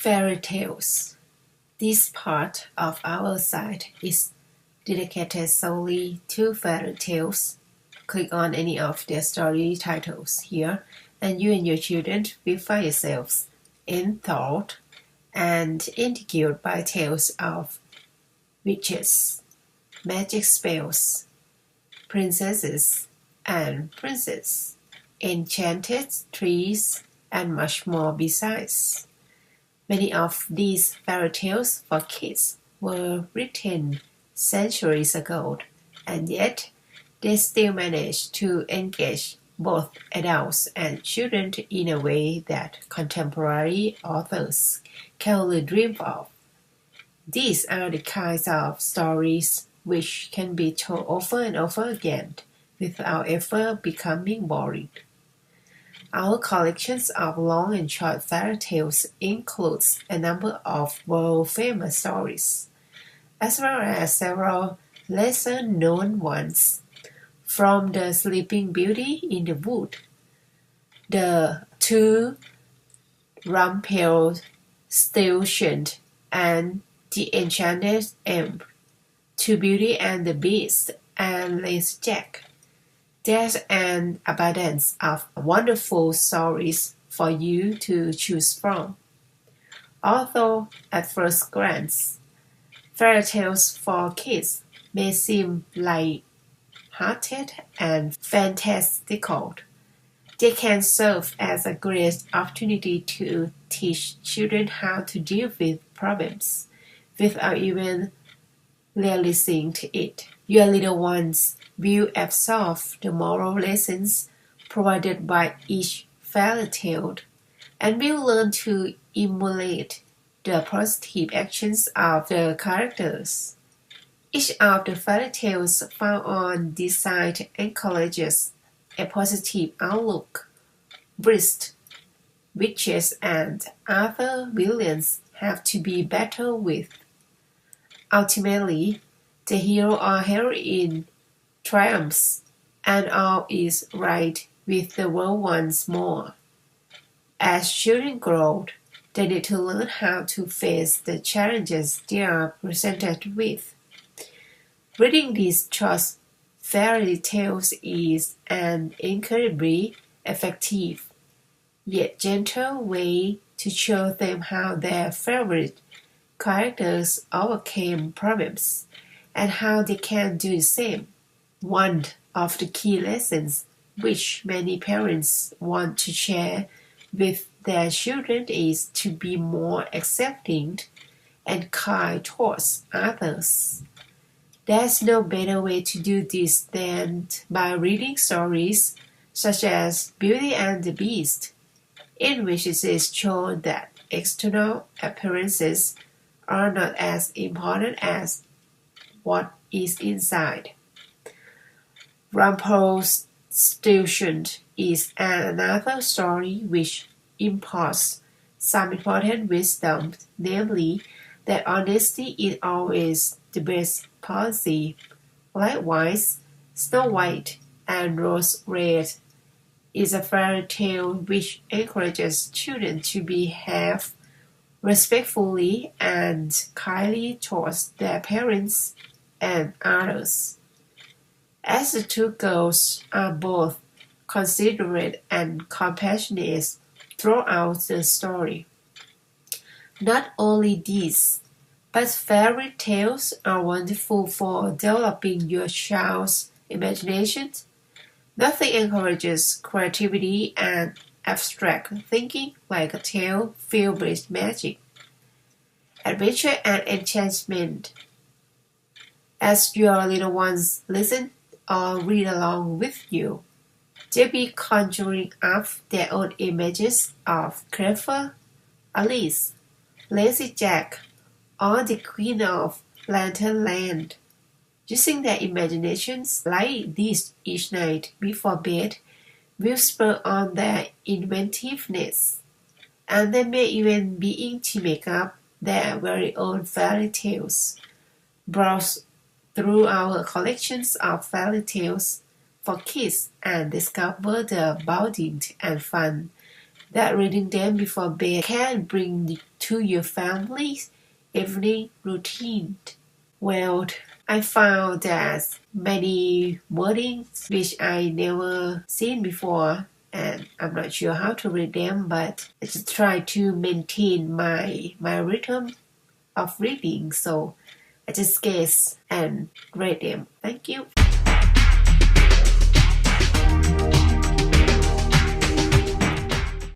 Fairy tales. This part of our site is dedicated solely to fairy tales. Click on any of their story titles here, and you and your children will find yourselves enthralled and intrigued by tales of witches, magic spells, princesses and princes, enchanted trees, and much more besides. Many of these fairy tales for kids were written centuries ago, and yet they still manage to engage both adults and children in a way that contemporary authors can only dream of. These are the kinds of stories which can be told over and over again without ever becoming boring. Our collections of long and short fairy tales includes a number of world-famous stories, as well as several lesser-known ones, from The Sleeping Beauty in the Wood, The Two Rumpelstiltskin, and The Enchanted Imp, to Beauty and the Beast and Lazy Jack. There's an abundance of wonderful stories for you to choose from. Although at first glance, fairy tales for kids may seem light-hearted and fantastical, they can serve as a great opportunity to teach children how to deal with problems without even realizing it. Your little ones will absorb the moral lessons provided by each fairy tale and will learn to emulate the positive actions of the characters. Each of the fairy tales found on this site encourages a positive outlook. Beasts, witches, and other villains have to be battled with. Ultimately, the hero or heroine triumphs, and all is right with the world once more. As children grow, they need to learn how to face the challenges they are presented with. Reading these short fairy tales is an incredibly effective yet gentle way to show them how their favorite characters overcame problems and how they can do the same. One of the key lessons which many parents want to share with their children is to be more accepting and kind towards others. There's no better way to do this than by reading stories such as Beauty and the Beast, in which it is shown that external appearances are not as important as what is inside. Rumpelstiltskin is another story which imparts some important wisdom, namely that honesty is always the best policy. Likewise, Snow White and Rose Red is a fairy tale which encourages children to behave respectfully and kindly towards their parents and others. As the two girls are both considerate and compassionate throughout the story. Not only this, but fairy tales are wonderful for developing your child's imagination. Nothing encourages creativity and abstract thinking like a tale filled with magic, adventure, and enchantment. As your little ones listen or read along with you, they'll be conjuring up their own images of Clever, Alice, Lazy Jack, or the Queen of Lanternland. Using their imaginations like this each night before bed will spur on their inventiveness, and they may even begin to make up their very own fairy tales. Browse through our collections of fairy tales for kids and discover the bounding and fun that reading them before bed can bring to your family's evening routine? Well, I found that many wordings which I never seen before, and I'm not sure how to read them, but I just try to maintain my rhythm of reading, so I just guess and read them. Thank you.